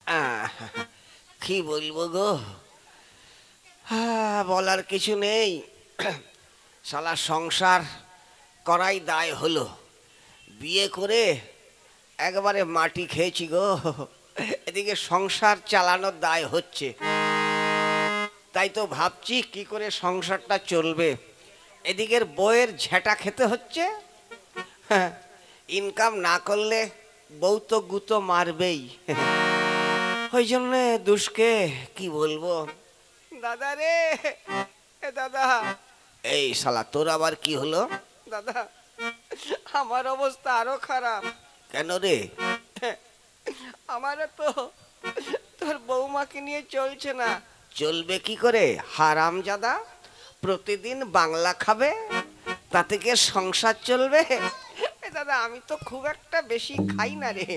আহ, কি বলবো গো, বলার কিছু নেই। শালা সংসার করাই দায় হলো। বিয়ে করে একবারে মাটি খেয়েছি গো। এদিকে সংসার চালানোর দায় হচ্ছে। তাই তো ভাবছি কি করে সংসারটা চলবে। এদিকের বউয়ের ঝেঁটা খেতে হচ্ছে। হ্যাঁ, ইনকাম না করলে বউ তো গুতো মারবেই। ওই জন্যে দুষ্কে কি বলবো। দাদা রে, এ দাদা। এই শালা তোর আবার কি হলো? দাদা, আমার অবস্থা আরো খারাপ। কেন রে? আমারও তো তোর বৌমাকে নিয়ে চলছে না। চলবে কি করে হারামজাদা? প্রতিদিন বাংলা খাবে, তাতে কি সংসার চলবে? দাদা, আমি তো খুব একটা বেশি খাই না রে।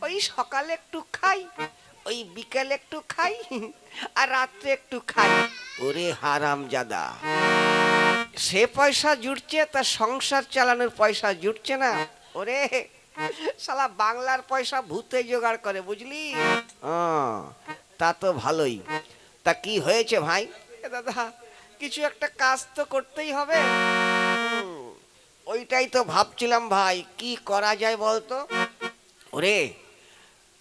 ওই সকালে একটু খাই, ওই বিকালে একটু খাই, আর রাত্রে একটু খাই। ওরে হারামজাদা, সে পয়সা জুটছে, তার সংসার চালানোর পয়সা জুটছে না। ওরে শালা বাংলার পয়সা ভূতে জোগাড় করে, বুঝলি? তা তো ভালোই। তা কি হয়েছে ভাই? দাদা, কিছু একটা কাজ তো করতেই হবে। ওইটাই তো ভাবছিলাম ভাই, কি করা যায় বলতো? ওরে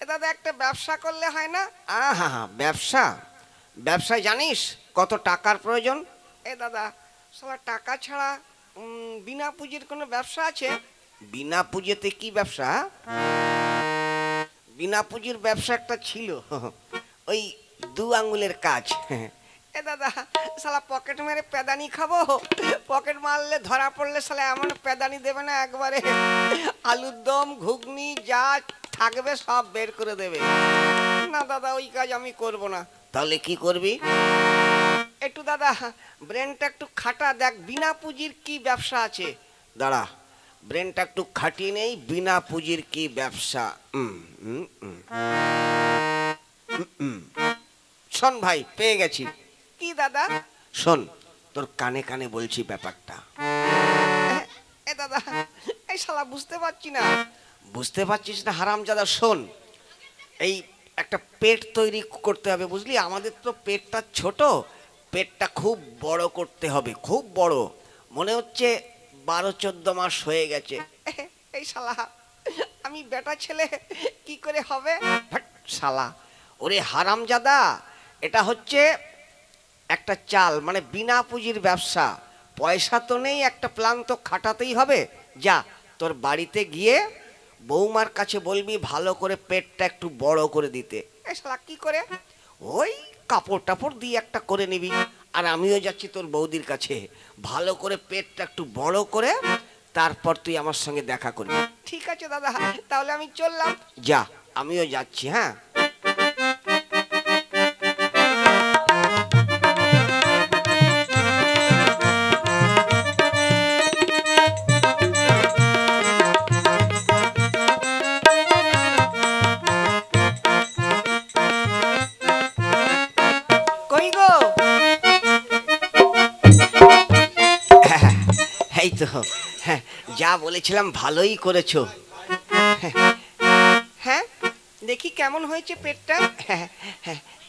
দাদা, একটা ব্যবসা করলে হয় না? হা, ব্যবসা? ব্যবসায় জানিস কত টাকার প্রয়োজন? দাদা, শালা টাকা ছাড়া বিনা পুঁজির কোনো ব্যবসা আছে? বিনা পুঁজিতে কি ব্যবসা? বিনা পুঁজির ব্যবসা একটা ছিল, ওই 2 আঙ্গুলের কাজ। দাদা, শালা পকেট মেরে পেদানি খাবো? পকেট মারলে ধরা পড়লে শালা এমন পেদানি দেবে না, একবারে আলুর দম ঘুগনি যা থাকবে সব বের করে দেবে। না দাদা, ওই কাজ আমি করব না। তাহলে কি করবি? একটু দাদা ব্রেনটা একটু খাটা, দেখ বিনা পুঁজির কি ব্যবসা আছে। দাঁড়া, ব্রেনটা একটু খাটিয়ে নেই। বিনা পুঁজির কি ব্যবসা? শোন ভাই, পেয়ে গেছি। কি দাদা? শোন, তোর কানে কানে বলছি ব্যাপারটা। দাদা, এই শালা বুঝতে পারছি না। বুঝতে পারছিস না হারামজাদা? শোন, এই একটা পেট তৈরি করতে হবে, বুঝলি? আমাদের তো পেটটা ছোট, পেটটা খুব বড় করতে হবে, খুব বড়। মনে হচ্ছে 12-14 মাস হয়ে গেছে। এই শালা, আমি বেটা ছেলে, কি করে হবে? শালা, ওরে হারামজাদা, এটা হচ্ছে একটা চাল, মানে বিনা পুঁজির ব্যবসা। পয়সা তো নেই, একটা প্ল্যান তো খাটাতেই হবে। যা, তোর বাড়িতে গিয়ে বৌমার কাছে বলবি ভালো করে পেটটা একটু বড় করে দিতে। শালা কি করে? ওই কাপড় টাপড় দিয়ে একটা করে নিবি। আর আমিও যাচ্ছি তোর বৌদির কাছে, ভালো করে পেটটা একটু বড় করে তারপর তুই আমার সঙ্গে দেখা করবি। ঠিক আছে দাদা, তাহলে আমি চললাম। যা, আমিও যাচ্ছি। হ্যাঁ, কই গো? এই তো, হ্যাঁ, যা বলেছিলাম ভালোই করেছো। হ্যাঁ, দেখি কেমন হয়েছে পেটটা।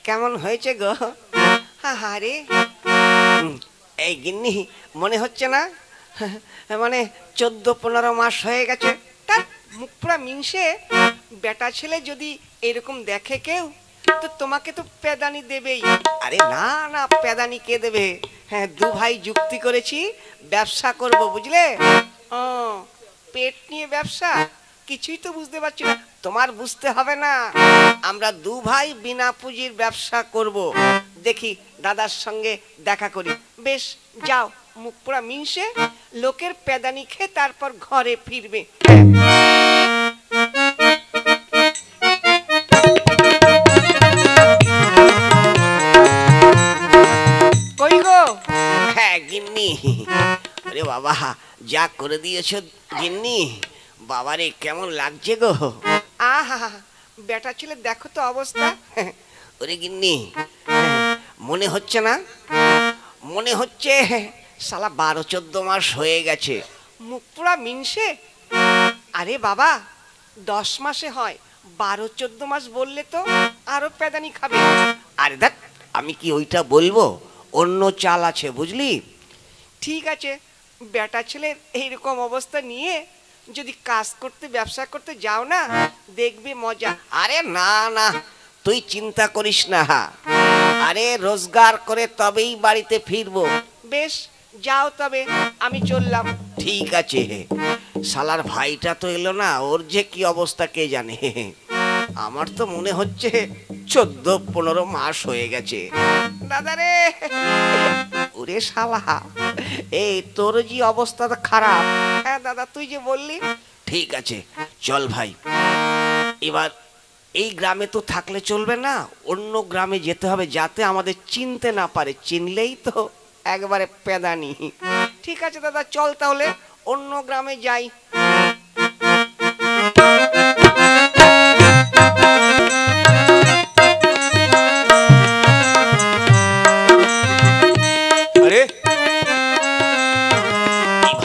কেমন হয়েছে গো? আরে এই গিন্নি, মনে হচ্ছে না মানে 14-15 মাস হয়ে গেছে? তার মুখ পুরা মিনসে। বেটা ছেলে যদি এরকম দেখে কেউ, তো তোমাকে তো পেদানি দেবেই। আরে না না, পেদানি কে দেবে? হ্যাঁ, 2 ভাই যুক্তি করেছি, ব্যবসা করব, বুঝলে? ও, পেট নিয়ে ব্যবসা? কিছুই তো বুঝতে পারছি না। তোমার বুঝতে হবে না, আমরা 2 ভাই বিনা পুঁজির ব্যবসা করব। দেখি দাদার সঙ্গে দেখা করি। বেশ, যাও, মুখ পুরা মিনসে লোকের পেদানি খেয়ে তারপর ঘরে ফিরবে। কই গো? হ্যাঁ গিন্নি। আরে বাবা, যা করে দিয়েছো গিন্নি, বাবারে কেমন লাগছে গো। আহা, বেটা ছেলে দেখো তো অবস্থা। ওরে গিন্নি, মনে হচ্ছে না? মনে হচ্ছে শালা 12-14 মাস হয়ে গেছে। মুখ পুরা মিনসে। আরে বাবা, 10 মাসে হয়, 12-14 মাস বললে তো আরো পেদানি খাবে। আরে দেখ, আমি কি ওইটা বলবো, অন্য চাল আছে বুঝলি। ঠিক আছে, বেটা ছেলের এইরকম অবস্থা নিয়ে যদি কাজ করতে ব্যবসা করতে যাও না, দেখবে মজা। আরে না না, তুই চিন্তা করিস না। আরে রোজগার করে তবেই বাড়িতে ফিরবো। বেশ, যাও তবে, আমি চললাম। ঠিক আছে। শালার ভাইটা তো এলো না, ওর যে কি অবস্থা কে জানে। আমার তো মনে হচ্ছে 14-15 মাস হয়ে গেছে। দাদা রে, ওরে শালা, এই তোর যে অবস্থা খারাপ। হ্যাঁ দাদা, তুই যে বললি। ঠিক আছে, চল ভাই, এবার এই গ্রামে তো থাকলে চলবে না, অন্য গ্রামে যেতে হবে, যাতে আমাদের চিনতে না পারে। চিনলেই তো একবারে পেদানি। ঠিক আছে দাদা, চল তাহলে অন্য গ্রামে যাই। আরে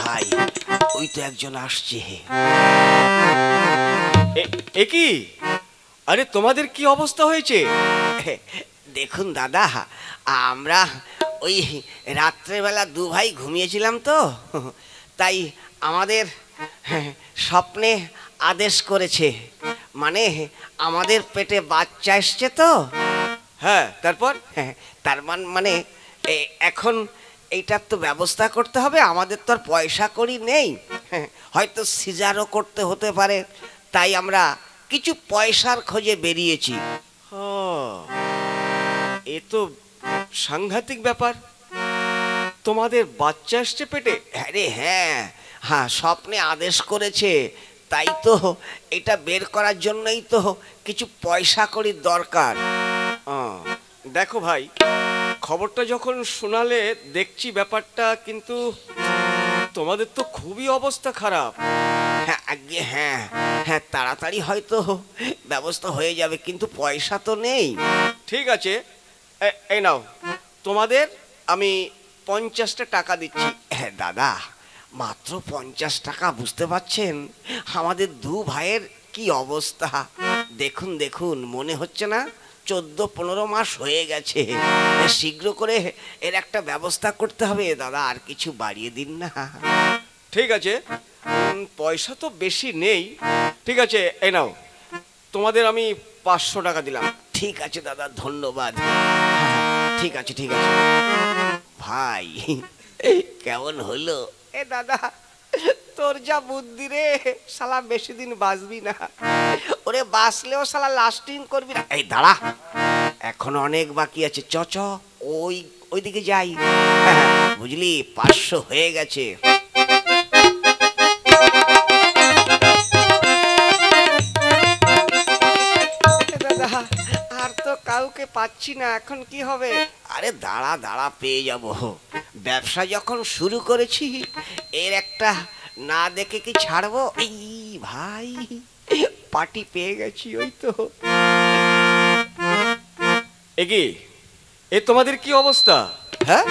ভাই, ওই তো একজন আসছে। এ কি? আরে তোমাদের কি অবস্থা হয়েছে? দেখুন দাদা, আমরা ওই রাত্রেবেলা দু ভাই ঘুমিয়েছিলাম তো, তাই আমাদের স্বপ্নে আদেশ করেছে, মানে আমাদের পেটে বাচ্চা এসছে তো। হ্যাঁ, তারপর? তার মানে এখন এইটার তো ব্যবস্থা করতে হবে। আমাদের তো আর পয়সা কড়ি নেই, হয়তো সিজারও করতে হতে পারে, তাই আমরা কিছু পয়সার খোঁজে বেরিয়েছি। এ তো সাংঘাতিক ব্যাপার, তোমাদের বাচ্চা এসছে পেটে? আরে হ্যাঁ হ্যাঁ, স্বপ্নে আদেশ করেছে, তাই তো এটা বের করার জন্যই তো কিছু পয়সা কড়ির দরকার। দেখো ভাই, খবরটা যখন শোনালে দেখছি ব্যাপারটা, কিন্তু তোমাদের তো খুবই অবস্থা খারাপ। হ্যাঁ আগে, হ্যাঁ হ্যাঁ, তাড়াতাড়ি হয়তো ব্যবস্থা হয়ে যাবে, কিন্তু পয়সা তো নেই। ঠিক আছে, এই নাও, তোমাদের আমি 50টা টাকা দিচ্ছি। হ্যাঁ দাদা, মাত্র 50 টাকা? বুঝতে পারছেন আমাদের দু ভাইয়ের কি অবস্থা। দেখুন দেখুন, মনে হচ্ছে না 14-15 মাস হয়ে গেছে। শীঘ্র করে এর একটা ব্যবস্থা করতে হবে দাদা, আর কিছু বাড়িয়ে দিন না। ঠিক আছে, পয়সা তো বেশি নেই। ঠিক আছে, এই নাও, তোমাদের আমি 500 টাকা দিলাম। ঠিক আছে দাদা, ধন্যবাদ। ঠিক আছে ঠিক আছে ভাই, কেমন হলো? এ দাদা, তোর যা বুদ্ধি রে, শালা বেশি দিন বাঁচবি না। ওরে বাঁচলেও শালা লাস্টিং করবি না। এই দাঁড়া, এখন অনেক বাকি আছে, চ চ ওইদিকে যাই। বুঝলি, 500 হয়ে গেছে। দাদা, আর তো কাউকে পাচ্ছি না, এখন কি হবে? আরে দাঁড়া দাঁড়া, পেয়ে যাব। ব্যবসা যখন শুরু করেছি, এর একটা না দেখে কি ছাড়বো? এই ভাই, পার্টি পেয়ে গেছি, ওই তো। এগি, এ তোমাদের কি অবস্থা? হ্যাঁ,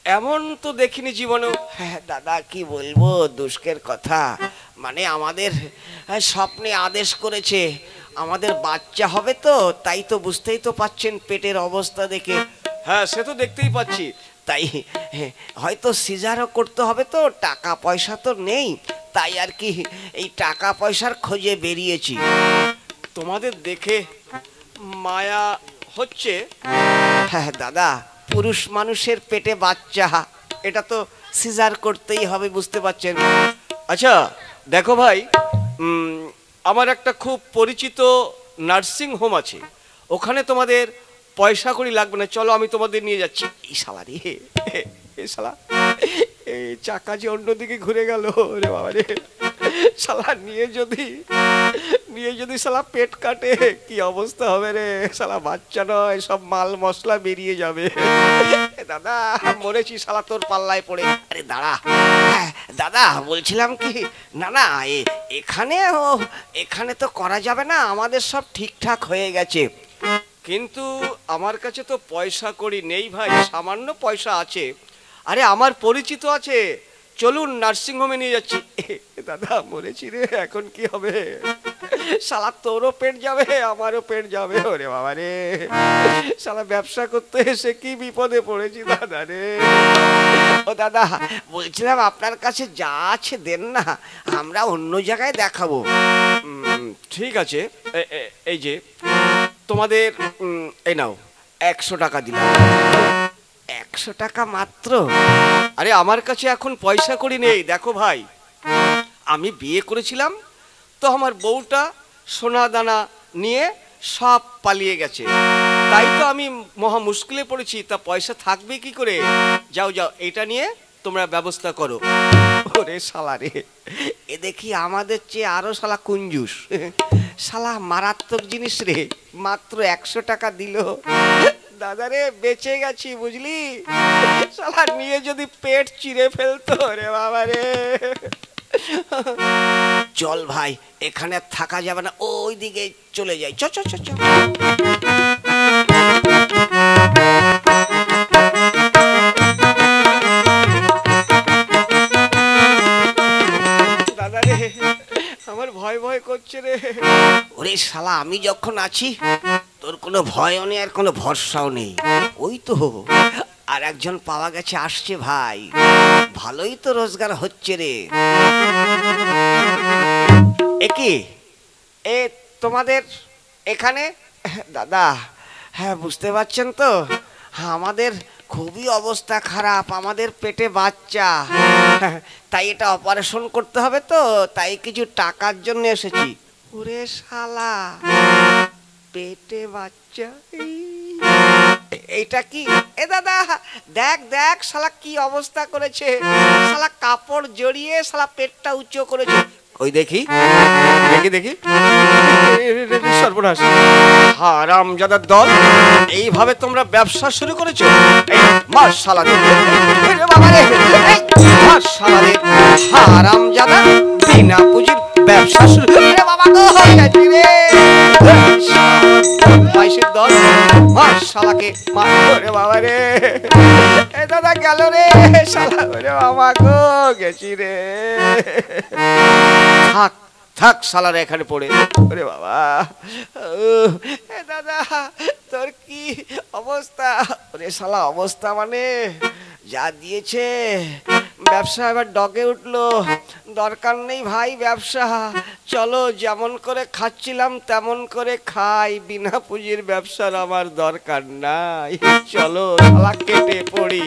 এমন তো দেখিনি জীবনেও। হ্যাঁ দাদা, কি বলবো দুষ্কের কথা, মানে আমাদের স্বপ্নে আদেশ করেছে আমাদের বাচ্চা হবে তো, তাই তো বুঝতেই তো পাচ্ছেন পেটের অবস্থা দেখে। হ্যাঁ, সে তো দেখতেই পাচ্ছি, তাই হয়তো সিজারও করতে হবে তো, টাকা পয়সা তো নেই, তাই আর কি এই টাকা পয়সার খোঁজে বেরিয়েছি। তোমাদের দেখে মায়া হচ্ছে। হ্যাঁ দাদা, পুরুষ মানুষের পেটে বাচ্চা, এটা তো সিজার করতেই হবে, বুঝতে পারছেন। আচ্ছা দেখো ভাই, আমার একটা খুব পরিচিত নার্সিং হোম আছে, ওখানে তোমাদের পয়সা কড়ি লাগবে না, চলো আমি তোমাদের নিয়ে যাচ্ছি। এই শালা রে, এই শালা, এই চাকা যে অন্যদিকে ঘুরে গেল রে বাবা রে, শালা নিয়ে যদি শালা পেট কাটে, কি অবস্থা হবে রে। শালা বাচ্চা নয়, সব মাল মশলা বেরিয়ে যাবে। দাদা, মরেছি শালা তোর পাল্লায় পড়ে। আরে দাঁড়া, দাদা বলছিলাম কি, না না, এখানে তো করা যাবে না, আমাদের সব ঠিকঠাক হয়ে গেছে। কিন্তু আমার কাছে তো পয়সা কড়ি নেই ভাই, সামান্য পয়সা আছে। আরে আমার পরিচিত আছে, চলুন নার্সিংহোমে নিয়ে যাচ্ছি। দাদা মরেছি রে, এখন কি হবে? শালা তোরও পেট যাবে আমারও পেট যাবে। ওরে বাবা রে, শালা ব্যবসা করতে এসে কি বিপদে পড়েছি দাদা রে। ও দাদা, বলছিলাম আপনার কাছে যা আছে দেন না, আমরা অন্য জায়গায় দেখাবো। ঠিক আছে, এই যে তোমাদের এই নাও 100 টাকা দিলাম। 100 টাকা মাত্র? আরে আমার কাছে এখন পয়সা কড়ি নেই। দেখো ভাই, আমি বিয়ে করেছিলাম তো আমার বউটা সোনা দানা নিয়ে সব পালিয়ে গেছে, তাই তো আমি মহা মুশকিলে পড়েছি। তা পয়সা থাকবে কি করে? যাও যাও, এটা নিয়ে তোমরা ব্যবস্থা করো। ওরে শালা রে, এ দেখি আমাদের চেয়ে আরো শালা কুঞ্জুস, শালা মারাত্মক জিনিস রে। মাত্র 100 টাকা দিল। দাদা রে, বেঁচে গেছি বুঝলি। শালা নিয়ে যদি পেট চিরে ফেলতো রে বাবা রে। চল ভাই, এখানে থাকা যাবে না, ওই দিকে চলে যাই। চ চ চ চ। দাদা রে, আমার ভয় ভয় করছে রে। ওরে শালা, আমি যখন আছি তোর কোনো ভয়ও নেই আর কোনো ভরসাও নেই। ওই তো আর একজন পাওয়া গেছে, আসছে ভাই। ভালোই তো রোজগার হচ্ছে রে। একি এ তোমাদের এখানে? দাদা, হ্যাঁ বুঝতে পারছেন তো, আমাদের খুবই অবস্থা খারাপ, আমাদের পেটে বাচ্চা, তাই এটা অপারেশন করতে হবে তো, তাই কিছু টাকার জন্য এসেছি। ওরে শালা, পেটে বাচ্চা, এইটা কি? এ দাদা দেখ দেখ, শালা কি অবস্থা করেছে। শালা কাপড় জড়িয়ে শালা পেটটা উঁচু করেছে। ওই দেখি দেখি দেখি, সর্বনাশ, হারামজাদার দল, এইভাবে তোমরা ব্যবসা শুরু করেছো? মার শালাদের, বাবা রে, মার শালাদের, হারামজাদা বিনা পুঁজির ব্যবসা শুরু। বাবা গো, রে বাইশের দল, মার শালাকে, মার রে বাবা রে। এ দাদা গেল রে শালা, রে বাবা গো, গেছি রে। থাক থাক শালারা এখানে পড়ে। ওরে বাবা, এ দাদা তোর কি অবস্থা? ওরে শালা, অবস্থা মানে যা দিয়েছে, ব্যবসা এবার ডগে উঠলো। দরকার নেই ভাই ব্যবসা, চলো যেমন করে খাচ্ছিলাম তেমন করে খাই, বিনা পুঁজির ব্যবসার আমার দরকার নাই। চলো শালা কেটে পড়ি।